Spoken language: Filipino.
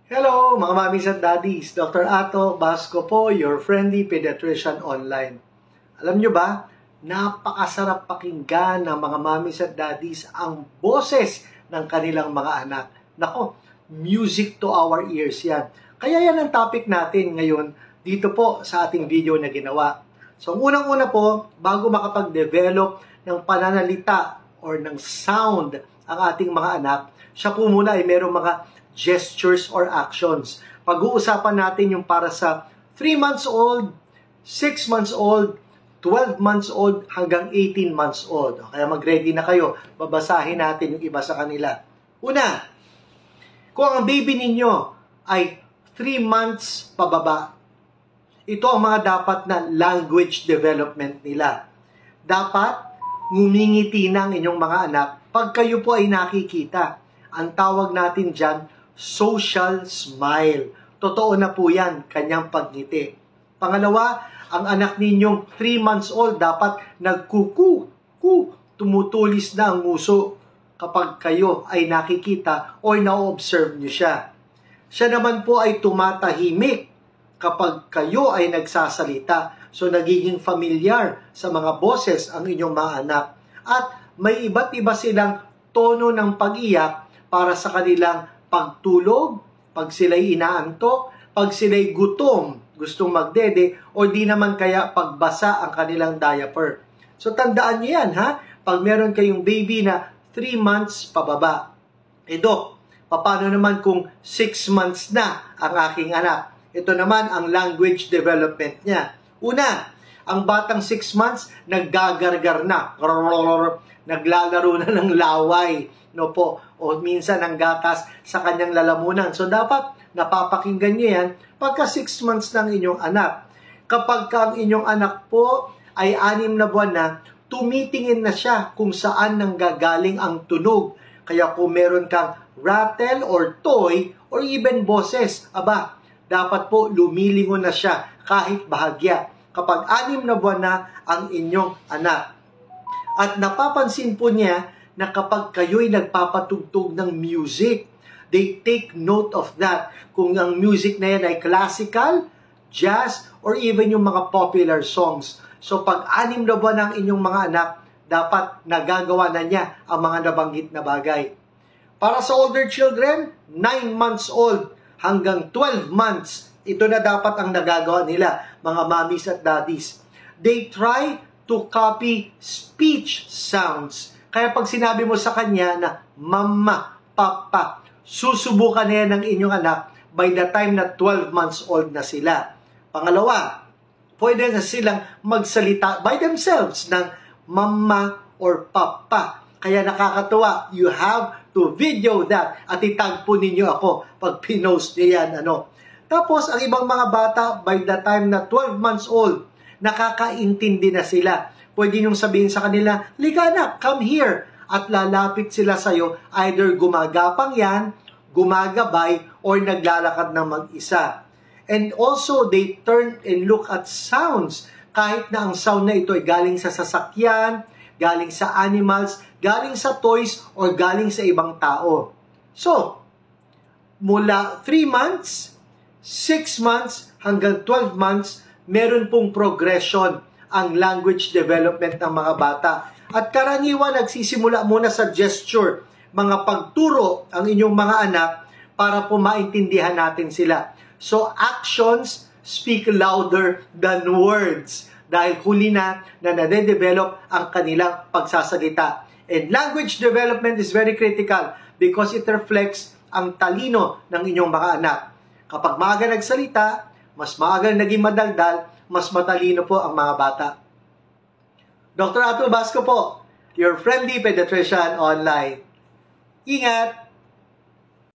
Hello mga mommies at daddies, Dr. Ato Basco po, your friendly pediatrician online. Alam nyo ba, napakasarap pakinggan ng mga mommies at daddies ang boses ng kanilang mga anak. Nako, music to our ears yan. Kaya yan ang topic natin ngayon dito po sa ating video na ginawa. So unang-una po, bago makapag-develop ng pananalita or ng sound ang ating mga anak, siya po muna ay merong mga gestures or actions. Pag-uusapan natin yung para sa 3 months old, 6 months old, 12 months old, hanggang 18 months old. Kaya mag-ready na kayo. Babasahin natin yung iba sa kanila. Una, kung ang baby ninyo ay 3 months pababa, ito ang mga dapat na language development nila. Dapat ngumingiti ng inyong mga anak pag kayo po ay nakikita. Ang tawag natin dyan, social smile. Totoo na po yan, kanyang pagngiti. Pangalawa, ang anak ninyong 3 months old dapat tumutulis na ang nguso kapag kayo ay nakikita o na-observe nyo siya. Siya naman po ay tumatahimik kapag kayo ay nagsasalita. So, nagiging familiar sa mga boses ang inyong mga anak. At may iba't iba silang tono ng pag-iyak para sa kanilang pagtulog, pag sila'y inaantok, pag sila'y gutom, gustong magdede, o di naman kaya pagbasa ang kanilang diaper. So tandaan niyo yan, ha? Pag meron kayong baby na 3 months pababa. Dok, paano naman kung 6 months na ang aking anak? Ito naman ang language development niya. Una, ang batang 6 months, naggagargar na. Naglalaro na ng laway. No po, o minsan ang gatas sa kanyang lalamunan. So dapat napapakinggan niyo yan pagka 6 months ng inyong anak. Kapag ang inyong anak po ay 6 na buwan na, tumitingin na siya kung saan nanggagaling ang tunog. Kaya kung meron kang rattle or toy or even boses, dapat po lumilingon na siya kahit bahagya kapag 6 na buwan na ang inyong anak. At napapansin po niya na kapag kayo'y nagpapatugtog ng music, they take note of that. Kung ang music na yan ay classical, jazz, or even yung mga popular songs. So pag 6 na buwan ng inyong mga anak, dapat nagagawa na niya ang mga nabanggit na bagay. Para sa older children, 9 months old hanggang 12 months, ito na dapat ang nagagawa nila, mga mommies at daddies. They try to copy speech sounds. Kaya pag sinabi mo sa kanya na mama, papa, susubukan na yan ng inyong anak by the time na 12 months old na sila. Pangalawa, pwede na silang magsalita by themselves ng mama or papa. Kaya nakakatuwa, you have to video that at itag po ninyo ako pag pinost niyo yan. Tapos, ang ibang mga bata, by the time na 12 months old, nakakaintindi na sila. Pwede niyong sabihin sa kanila, "Lika anak, come here." At lalapit sila sa'yo, either gumagapang yan, gumagabay, or naglalakad ng mag-isa. And also, they turn and look at sounds. Kahit na ang sound na ito ay galing sa sasakyan, galing sa animals, galing sa toys, or galing sa ibang tao. So, mula 3 months, 6 months, hanggang 12 months, meron pong progression ang language development ng mga bata. At karaniwan nagsisimula muna sa gesture, mga pagturo ang inyong mga anak para po maintindihan natin sila. So actions speak louder than words dahil huli na nade-develop ang kanilang pagsasalita. And language development is very critical because it reflects ang talino ng inyong mga anak. Kapag maaga nagsalita, mas maaga naging madaldal, mas matalino po ang mga bata. Dr. Ato Basco po, your friendly pediatrician online. Ingat!